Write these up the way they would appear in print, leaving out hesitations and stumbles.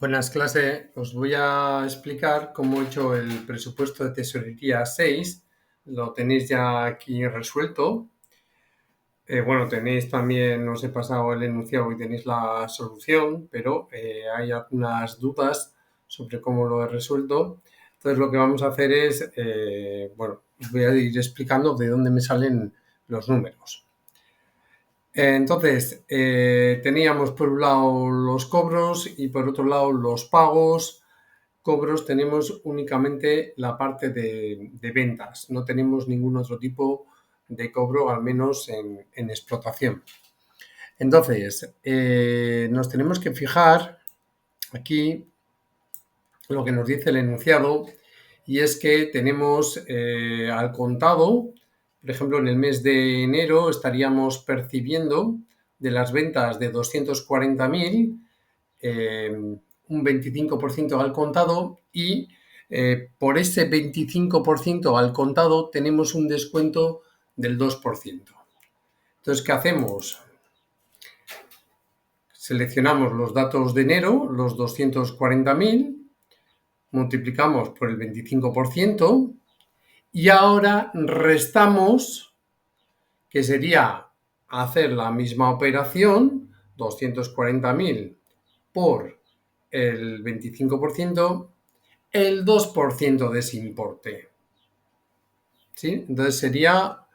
Buenas clase, os voy a explicar cómo he hecho el presupuesto de tesorería 6. Lo tenéis ya aquí resuelto. Bueno, tenéis también, os he pasado el enunciado y tenéis la solución, pero hay algunas dudas sobre cómo lo he resuelto. Entonces lo que vamos a hacer es, bueno, os voy a ir explicando de dónde me salen los números. Entonces, teníamos por un lado los cobros y por otro lado los pagos. Cobros tenemos únicamente la parte de ventas, no tenemos ningún otro tipo de cobro, al menos en explotación. Entonces, nos tenemos que fijar aquí lo que nos dice el enunciado, y es que tenemos al contado, por ejemplo, en el mes de enero estaríamos percibiendo de las ventas de 240.000, un 25% al contado, y por ese 25% al contado tenemos un descuento del 2%. Entonces, ¿qué hacemos? Seleccionamos los datos de enero, los 240.000, multiplicamos por el 25% y ahora restamos, que sería hacer la misma operación, 240.000 por el 25%, el 2% de ese importe. ¿Sí? Entonces sería,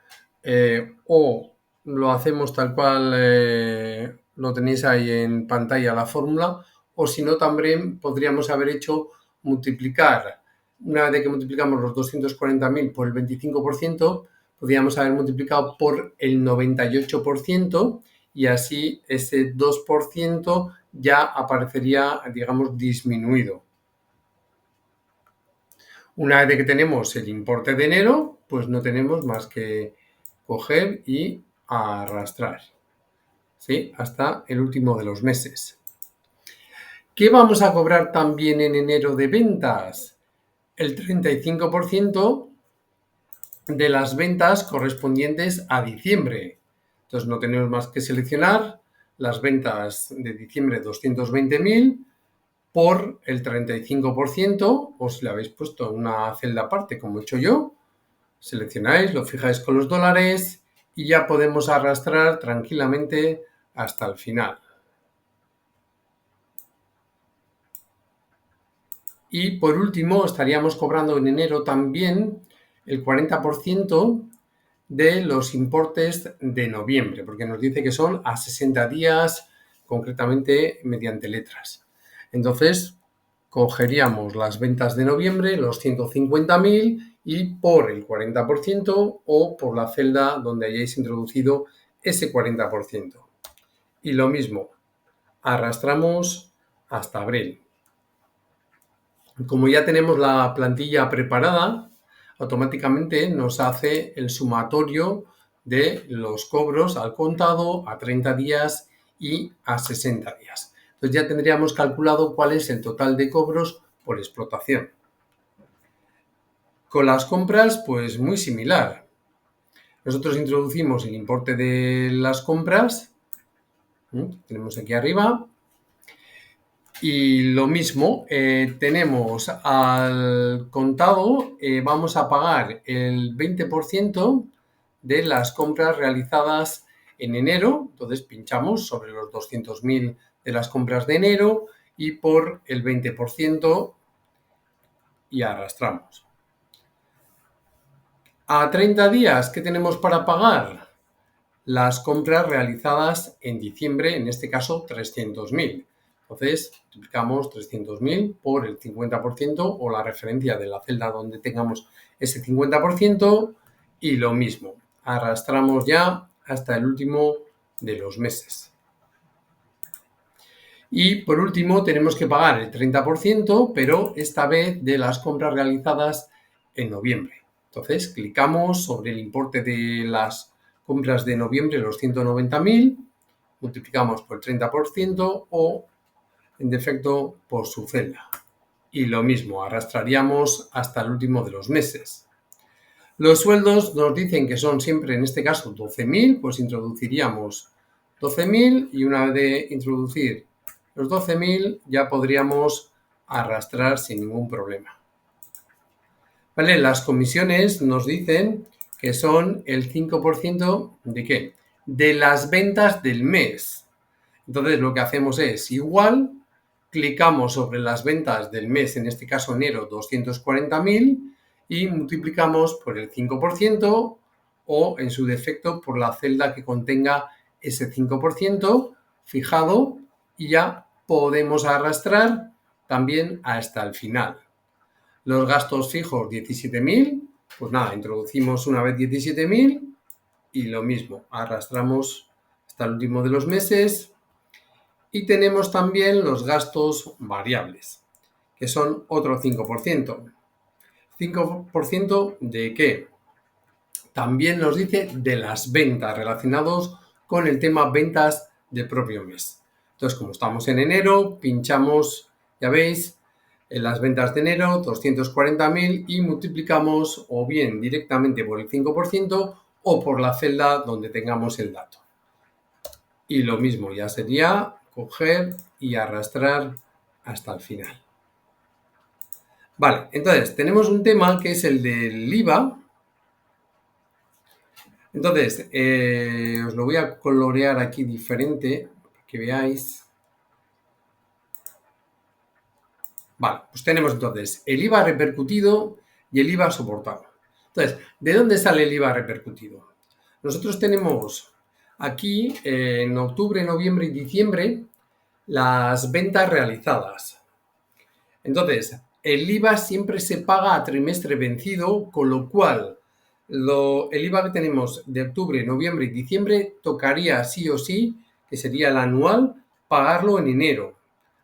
o lo hacemos tal cual lo tenéis ahí en pantalla la fórmula, o si no también podríamos haber hecho multiplicar, una vez que multiplicamos los 240.000 por el 25%, podríamos haber multiplicado por el 98% y así ese 2% ya aparecería, digamos, disminuido. Una vez que tenemos el importe de enero, pues no tenemos más que coger y arrastrar, ¿sí? Hasta el último de los meses. ¿Qué vamos a cobrar también en enero de ventas? El 35% de las ventas correspondientes a diciembre. Entonces no tenemos más que seleccionar las ventas de diciembre, 220.000, por el 35%, o si le habéis puesto una celda aparte, como he hecho yo, seleccionáis, lo fijáis con los dólares y ya podemos arrastrar tranquilamente hasta el final. Y por último, estaríamos cobrando en enero también el 40% de los importes de noviembre, porque nos dice que son a 60 días, concretamente mediante letras. Entonces, cogeríamos las ventas de noviembre, los 150.000, y por el 40% o por la celda donde hayáis introducido ese 40%. Y lo mismo, arrastramos hasta abril. Como ya tenemos la plantilla preparada, automáticamente nos hace el sumatorio de los cobros al contado, a 30 días y a 60 días. Entonces ya tendríamos calculado cuál es el total de cobros por explotación. Con las compras, pues muy similar. Nosotros introducimos el importe de las compras, tenemos aquí arriba, y lo mismo, tenemos al contado, vamos a pagar el 20% de las compras realizadas en enero. Entonces pinchamos sobre los 200.000 de las compras de enero y por el 20% y arrastramos. A 30 días, ¿qué tenemos para pagar? Las compras realizadas en diciembre, en este caso 300.000. Entonces, multiplicamos 300.000 por el 50% o la referencia de la celda donde tengamos ese 50% y lo mismo, arrastramos ya hasta el último de los meses. Y por último, tenemos que pagar el 30%, pero esta vez de las compras realizadas en noviembre. Entonces, clicamos sobre el importe de las compras de noviembre, los 190.000, multiplicamos por el 30% o, en defecto, por su celda. Y lo mismo, arrastraríamos hasta el último de los meses. Los sueldos nos dicen que son siempre, en este caso, 12.000, pues introduciríamos 12.000 y una vez de introducir los 12.000 ya podríamos arrastrar sin ningún problema. ¿Vale? Las comisiones nos dicen que son el 5% ¿de qué? De las ventas del mes. Entonces lo que hacemos es igual, clicamos sobre las ventas del mes, en este caso enero, 240.000, y multiplicamos por el 5% o en su defecto por la celda que contenga ese 5% fijado y ya podemos arrastrar también hasta el final. Los gastos fijos 17.000, pues nada, introducimos una vez 17.000 y lo mismo, arrastramos hasta el último de los meses. Y tenemos también los gastos variables, que son otro 5%. ¿5% de qué? También nos dice de las ventas relacionados con el tema ventas del propio mes. Entonces, como estamos en enero, pinchamos, ya veis, en las ventas de enero, 240.000 y multiplicamos o bien directamente por el 5% o por la celda donde tengamos el dato. Y lo mismo, ya sería coger y arrastrar hasta el final. Vale, entonces tenemos un tema que es el del IVA. Entonces, os lo voy a colorear aquí diferente, para que veáis. Vale, pues tenemos entonces el IVA repercutido y el IVA soportado. Entonces, ¿de dónde sale el IVA repercutido? Nosotros tenemos aquí en octubre, noviembre y diciembre las ventas realizadas. Entonces, el IVA siempre se paga a trimestre vencido, con lo cual el IVA que tenemos de octubre, noviembre y diciembre tocaría sí o sí, que sería el anual, pagarlo en enero,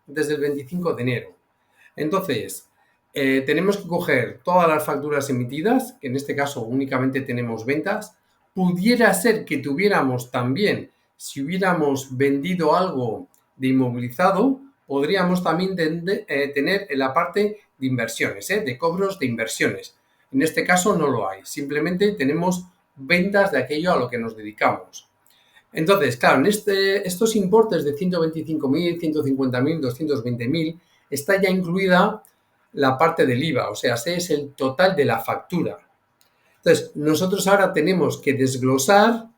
desde el 25 de enero. Entonces, tenemos que coger todas las facturas emitidas, que en este caso únicamente tenemos ventas. Pudiera ser que tuviéramos también, si hubiéramos vendido algo de inmovilizado, podríamos también tener en la parte de inversiones, de cobros de inversiones. En este caso no lo hay, simplemente tenemos ventas de aquello a lo que nos dedicamos. Entonces, claro, en estos importes de 125.000, 150.000, 220.000, está ya incluida la parte del IVA, o sea, ese es el total de la factura. Entonces, nosotros ahora tenemos que desglosar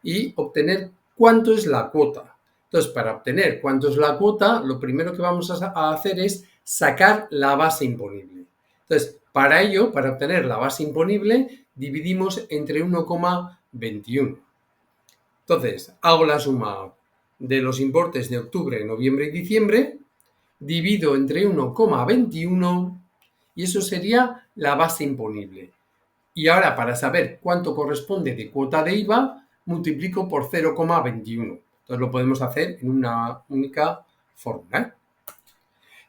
y obtener cuánto es la cuota. Entonces, para obtener cuánto es la cuota, lo primero que vamos a hacer es sacar la base imponible. Entonces, para ello, para obtener la base imponible, dividimos entre 1,21. Entonces, hago la suma de los importes de octubre, noviembre y diciembre, divido entre 1,21 y eso sería la base imponible. Y ahora, para saber cuánto corresponde de cuota de IVA, multiplico por 0,21. Entonces lo podemos hacer en una única fórmula.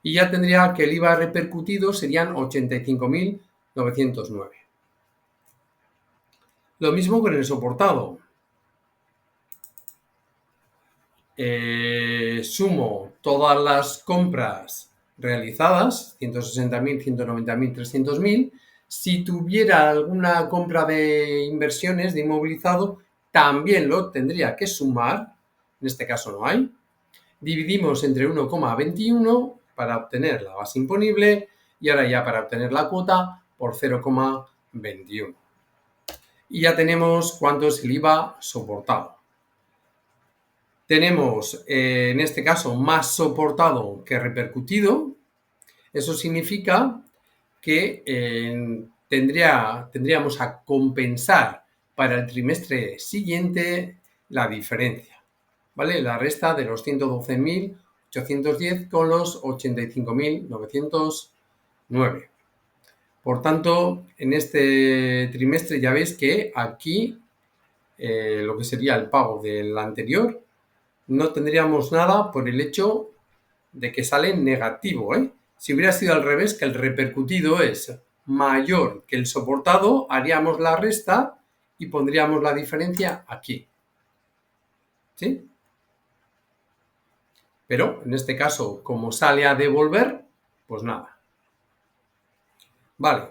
Y ya tendría que el IVA repercutido serían 85.909. Lo mismo con el soportado. Sumo todas las compras realizadas, 160.000, 190.000, 300.000. Si tuviera alguna compra de inversiones, de inmovilizado, también lo tendría que sumar, en este caso no hay. Dividimos entre 1,21 para obtener la base imponible y ahora ya para obtener la cuota por 0,21. Y ya tenemos cuánto es el IVA soportado. Tenemos, en este caso, más soportado que repercutido. Eso significa que tendríamos a compensar para el trimestre siguiente la diferencia, ¿vale? La resta de los 112.810 con los 85.909. Por tanto, en este trimestre ya veis que aquí lo que sería el pago del anterior no tendríamos nada por el hecho de que sale negativo, Si hubiera sido al revés, que el repercutido es mayor que el soportado, haríamos la resta y pondríamos la diferencia aquí. ¿Sí? Pero en este caso, como sale a devolver, pues nada. Vale.